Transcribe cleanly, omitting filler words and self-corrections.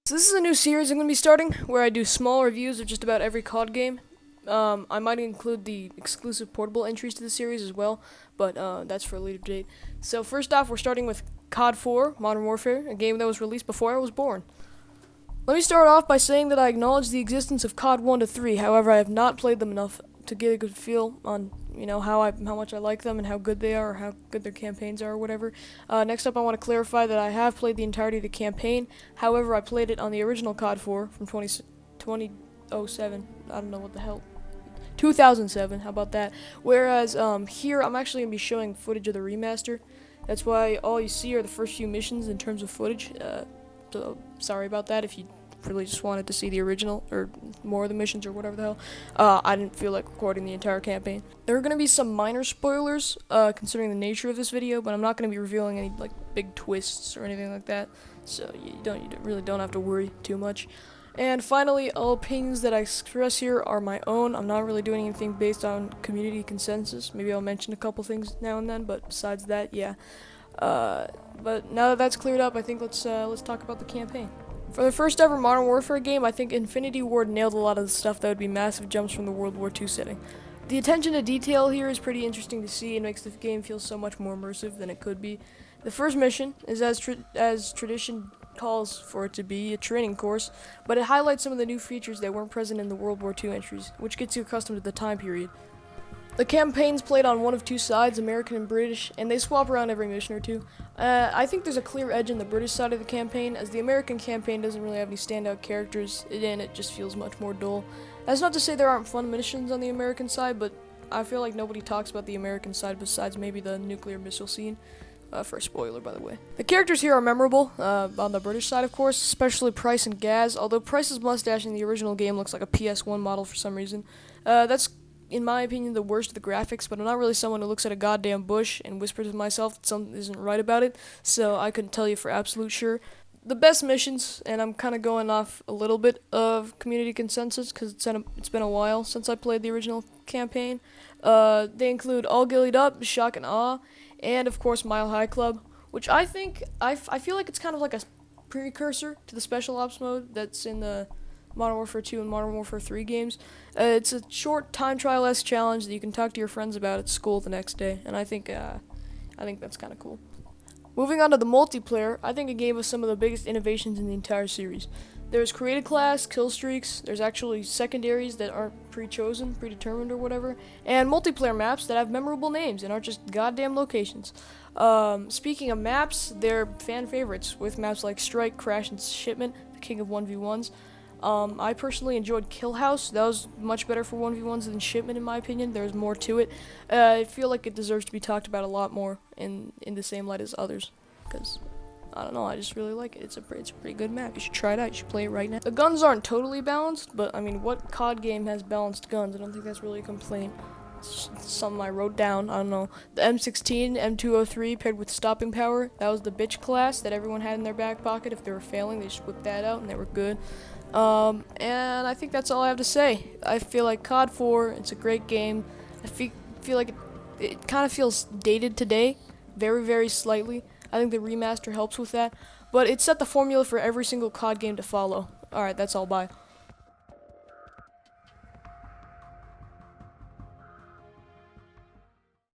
So this is a new series I'm going to be starting where I do small reviews of just about every COD game. I might include the exclusive portable entries to the series as well, but that's for a later date. So first off, we're starting with COD 4, Modern Warfare, a game that was released before I was born. Let me start off by saying that I acknowledge the existence of COD 1 to 3, however I have not played them enough to get a good feel on how much I like them and how good they are or how good their campaigns are or whatever. Next up, I want to clarify that I have played the entirety of the campaign. However, I played it on the original COD 4 from 2007. I don't know what the hell. 2007. How about that? Whereas here, I'm actually gonna be showing footage of the remaster. That's why all you see are the first few missions in terms of footage. So sorry about that if you really just wanted to see the original or more of the missions or whatever the hell. I didn't feel like recording the entire campaign. There are going to be some minor spoilers considering the nature of this video, but I'm not going to be revealing any like big twists or anything like that, so you really don't have to worry too much. And finally, all opinions that I express here are my own. I'm not really doing anything based on community consensus. Maybe I'll mention a couple things now and then, but besides that, yeah. But now that that's cleared up, I think let's talk about the campaign. For the first ever Modern Warfare game, I think Infinity Ward nailed a lot of the stuff that would be massive jumps from the World War II setting. The attention to detail here is pretty interesting to see and makes the game feel so much more immersive than it could be. The first mission is, as tradition calls for it to be, a training course, but it highlights some of the new features that weren't present in the World War II entries, which gets you accustomed to the time period. The campaign's played on one of two sides, American and British, and they swap around every mission or two. I think there's a clear edge in the British side of the campaign, as the American campaign doesn't really have any standout characters, and it just feels much more dull. That's not to say there aren't fun missions on the American side, but I feel like nobody talks about the American side besides maybe the nuclear missile scene. For a spoiler, by the way. The characters here are memorable, on the British side, of course, especially Price and Gaz, although Price's mustache in the original game looks like a PS1 model for some reason. That's in my opinion, the worst of the graphics, but I'm not really someone who looks at a goddamn bush and whispers to myself that something isn't right about it, so I couldn't tell you for absolute sure. The best missions, and I'm kind of going off a little bit of community consensus because it's been a while since I played the original campaign. They include All Gillied Up, Shock and Awe, and of course Mile High Club, which I feel like it's kind of like a precursor to the Special Ops mode that's in the Modern Warfare 2 and Modern Warfare 3 games. It's a short time trial-esque challenge that you can talk to your friends about at school the next day, and I think that's kind of cool. Moving on to the multiplayer, I think it gave us some of the biggest innovations in the entire series. There's created class, kill streaks, there's actually secondaries that aren't pre-chosen, predetermined or whatever, and multiplayer maps that have memorable names and aren't just goddamn locations. Speaking of maps, they're fan favorites, with maps like Strike, Crash, and Shipment, the king of 1v1s. I personally enjoyed Kill House. That was much better for 1v1s than Shipment in my opinion. There's more to it. I feel like it deserves to be talked about a lot more in the same light as others, because I don't know, I just really like it. It's a pretty good map. You should try it out. You should play it right now. The guns aren't totally balanced, but I mean, what COD game has balanced guns? I don't think that's really a complaint. It's something I wrote down. I don't know. The M16, M203 paired with stopping power. That was the bitch class that everyone had in their back pocket. If they were failing, they just whipped that out and they were good. And I think that's all I have to say. I feel like COD 4, it's a great game. I feel like it kind of feels dated today, very, very slightly. I think the remaster helps with that, but it set the formula for every single COD game to follow. Alright, that's all, bye.